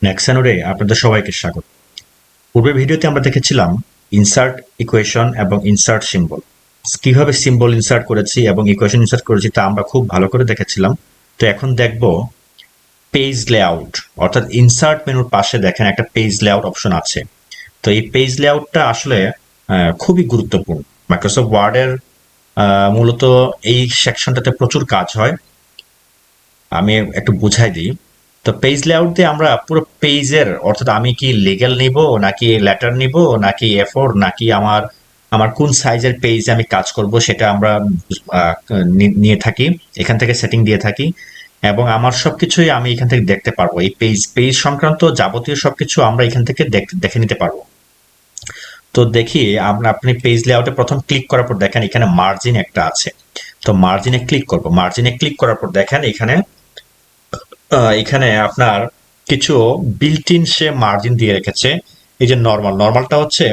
নেক্সানোরে আপনাদের সবাইকে স্বাগত। পূর্বের ভিডিওতে আমরা দেখেছিলাম ইনসার্ট ইকুয়েশন এবং ইনসার্ট সিম্বল। কিভাবে সিম্বল ইনসার্ট করেছি এবং ইকুয়েশন ইনসার্ট করেছি তা আমরা খুব ভালো করে দেখেছিলাম। তো এখন দেখব পেজ লেআউট, অর্থাৎ ইনসার্ট মেনুর পাশে দেখেন একটা পেজ লেআউট অপশন আছে। তো এই পেজ লেআউটটা আসলে খুবই গুরুত্বপূর্ণ। মাইক্রোসফট ওয়ার্ডের মূলত এই সেকশনটাতে প্রচুর কাজ হয়। আমি একটু বুঝাই দিই। তো পেজ লেআউট দিয়ে আমরা পুরো পেজের, অর্থাৎ আমি কি লিগ্যাল নিব নাকি লেটার নিব নাকি এ4 নাকি আমার আমার কোন সাইজের পেজ আমি কাজ করব সেটা আমরা নিয়ে থাকি, এখান থেকে সেটিং দিয়ে থাকি এবং আমার সবকিছুই আমি এখান থেকে দেখতে পারবো। এই পেজ পেজ সংক্রান্ত যাবতীয় সবকিছু আমরা এখান থেকে দেখে নিতে পারবো। তো দেখি আপনি পেজ লেআউটে প্রথম ক্লিক করার পর দেখেন এখানে মার্জিন একটা আছে। তো মার্জিনে ক্লিক করব। মার্জিনে ক্লিক করার পর দেখেন এখানে আপনার কিছু বিল্ট ইন সে মার্জিন দিয়ে রেখেছে। এই যে নর্মালটা হচ্ছে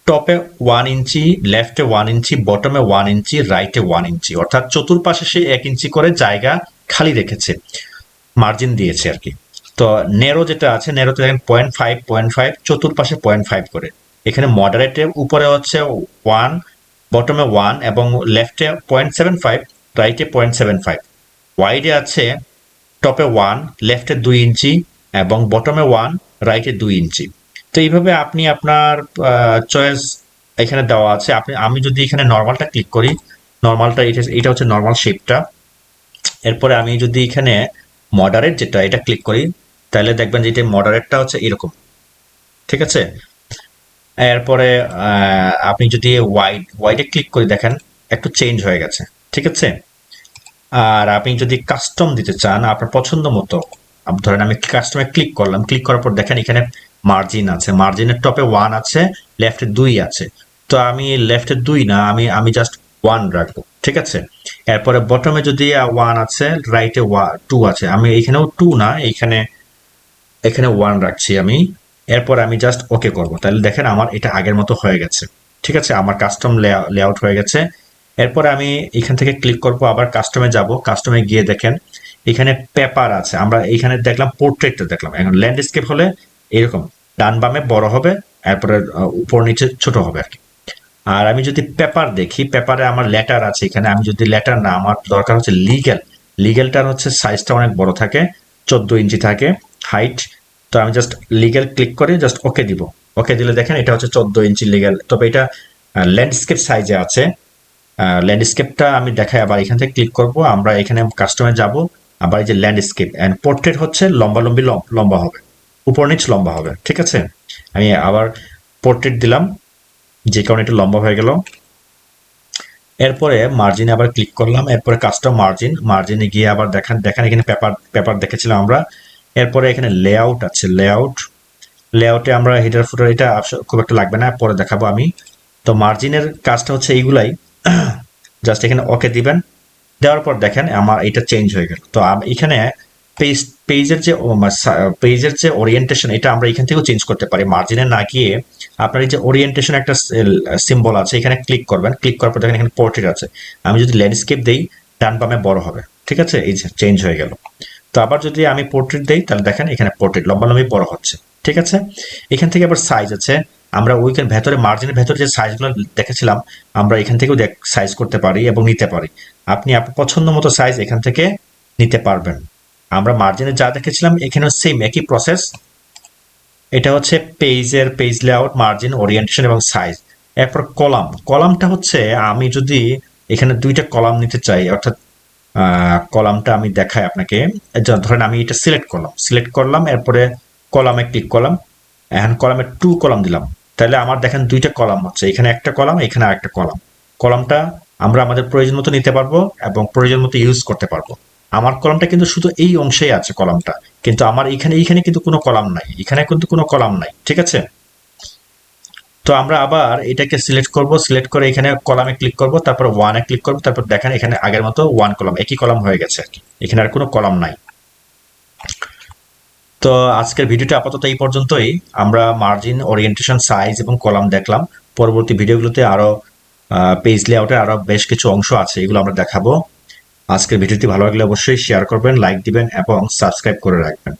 টপে 1 ইঞ্চি, লেফটে 1 ইঞ্চি, বটমে 1 ইঞ্চি, রাইটে 1 ইঞ্চি, অর্থাৎ চতুর্পাশে সে 1 ইঞ্চি করে জায়গা খালি রেখেছে, মার্জিন দিয়েছে আর কি। তো নেরো যেটা আছে, নেরোতে দেখেন 0.5 চতুর্পাশে 0.5 করে। এখানে মডারেটে উপরে হচ্ছে 1, বটমে 1 এবং লেফটে 0.75, রাইটে 0.75। ওয়াইডে আছে টপে 1, লেফটে 2 ইঞ্চি এবং বটমে 1, রাইটে 2 ইঞ্চি। তো এইভাবে আপনি আপনার চয়েস এখানে দেওয়া আছে। আমি যদি এখানে নর্মালটা ক্লিক করি, নর্মালটা এটা হচ্ছে নর্মাল শেপটা। এরপরে আমি যদি এখানে মডারেট যেটা এটা ক্লিক করি, তাহলে দেখবেন যে এটা মডারেটটা হচ্ছে এরকম, ঠিক আছে। এরপরে আপনি যদি ওয়াইডে ক্লিক করি দেখেন একটু চেঞ্জ হয়ে গেছে, ঠিক আছে। আর আপনি যদি কাস্টম দিতে চান আপনার পছন্দ মতো, ধরেন আমি কাস্টমে ক্লিক করলাম, ক্লিক করার পর দেখেন এখানে মার্জিন আছে, মার্জিনের টপে 1 আছে, লেফটে 2 আছে। তো আমি লেফটে 2 না, আমি জাস্ট 1 রাখবো, ঠিক আছে। এরপরে বটমে যদি 1 আছে, রাইটে 2 আছে, আমি এখানেও 2 না, এখানে 1 রাখছি আমি। এরপর আমি জাস্ট ওকে করব, তাহলে দেখেন আমার এটা আগের মতো হয়ে গেছে, ঠিক আছে। আমার কাস্টম লেআউট হয়ে গেছে। এরপর আমি এখান থেকে ক্লিক করব, আবার কাস্টমে যাব, কাস্টমে গিয়ে দেখেন এখানে পেপার আছে। আমরা এখানে দেখলাম পোর্ট্রেটটা দেখলাম। এখন ল্যান্ডস্কেপ হলে এরকম ডান বামে বড় হবে, এরপরে উপর নিচে ছোট হবে আর কি। আর আমি যদি পেপার দেখি, পেপারে আমার লেটার আছে এখানে। আমি যদি লেটার না, আমার দরকার হচ্ছে লিগ্যালটার হচ্ছে সাইজটা অনেক বড় থাকে, 14 ইঞ্চি থাকে হাইট। তো আমি জাস্ট লিগ্যাল ক্লিক করে জাস্ট ওকে দিব। ওকে দিলে দেখেন এটা হচ্ছে 14 ইঞ্চি লিগ্যাল। তবে এটা ল্যান্ডস্কেপ সাইজে আছে। ল্যান্ডস্কেপটা আমি দেখাই, আবার এখান থেকে ক্লিক করব, আমরা এখানে কাস্টমে যাব, আবার এই যে ল্যান্ডস্কেপ এন্ড পোর্ট্রেট হচ্ছে লম্বালম্বি লম্বা হবে, উপর নিচ লম্বা হবে, ঠিক আছে। আমি আবার পোর্ট্রেট দিলাম, যে কারণে এটা লম্বা হয়ে গেল। এরপরে মার্জিনে আবার ক্লিক করলাম, এরপরে কাস্টম মার্জিনে গিয়ে আবার দেখেন এখানে পেপার দেখেছিলাম আমরা। এরপরে এখানে লেআউট আছে, লেআউটে আমরা হেডার ফুটার এটা খুব একটা লাগবে না, পরে দেখাবো আমি। তো মার্জিনের কাজটা হচ্ছে এইগুলাই। জাস্ট এখানে ওকে দিবেন, দেওয়ার পর দেখেন আমার এটা চেঞ্জ হয়ে গেল। তো এখানে পেজ পেজের যে ওরিয়েন্টেশন, এটা আমরা এখান থেকেও চেঞ্জ করতে পারি। মার্জিনে না গিয়ে আপনার এই যে ওরিয়েন্টেশন একটা সিম্বল আছে, এখানে ক্লিক করবেন, ক্লিক করার পর দেখেন এখানে পোর্ট্রেট আছে। আমি যদি ল্যান্ডস্কেপ দেই, ডান বামে বড় হবে, ঠিক আছে। এই যে চেঞ্জ হয়ে গেল। তো আবার যদি আমি পোর্ট্রেট দেই, তাহলে দেখেন এখানে পোর্ট্রেট লম্বালম্বি বড় হচ্ছে, ঠিক আছে। এখান থেকে আবার সাইজ আছে। আমরা ওইখানে ভেতরে মার্জিনের ভেতরে যে সাইজগুলো দেখেছিলাম, আমরা এখান থেকেও সাইজ করতে পারি এবং নিতে পারি। আপনি আপনার পছন্দ মতো সাইজ এখান থেকে নিতে পারবেন। আমরা মার্জিনে যা দেখেছিলাম এখানেও সেম একই প্রসেস। এটা হচ্ছে পেজ লেআউট, মার্জিন, ওরিয়েন্টেশন এবং সাইজ। এরপর কলামটা হচ্ছে আমি যদি এখানে 2টা কলাম নিতে চাই, অর্থাৎ কলামটা আমি দেখাই আপনাকে। ধরেন আমি এটা সিলেক্ট করলাম, এরপরে কলামে ক্লিক করলাম, এখন কলামে 2 কলাম দিলাম। তাহলে আমার দেখেন 2টা কলাম হচ্ছে, এখানে একটা কলাম, এখানে আরেকটা কলাম। কলামটা আমরা আমাদের প্রয়োজন মতো নিতে পারবো এবং প্রয়োজন মতো ইউজ করতে পারবো। আমার কলামটা কিন্তু শুধু এই অংশেই আছে কলামটা, কিন্তু আমার এইখানে কিন্তু কোনো কলাম নাই, এখানে কিন্তু কোনো কলাম নাই, ঠিক আছে। তো আমরা আবার এটাকে সিলেক্ট করে এখানে কলামে ক্লিক করব, তারপর 1-এ ক্লিক করব, তারপর দেখেন এখানে আগের মতো 1 কলাম, একই কলাম হয়ে গেছে আর কি, এখানে আর কোনো কলাম নাই। তো আজকের ভিডিওটা আপাতত এই পর্যন্তই। আমরা মার্জিন, ওরিয়েন্টেশন, সাইজ এবং কলাম দেখলাম। পরবর্তী ভিডিওগুলোতে আরো পেজ লেআউটের আরো বেশ কিছু অংশ আছে, এগুলো আমরা দেখাবো। আজকের ভিডিওটি ভালো লাগলে অবশ্যই শেয়ার করবেন, লাইক দিবেন এবং সাবস্ক্রাইব করে রাখবেন।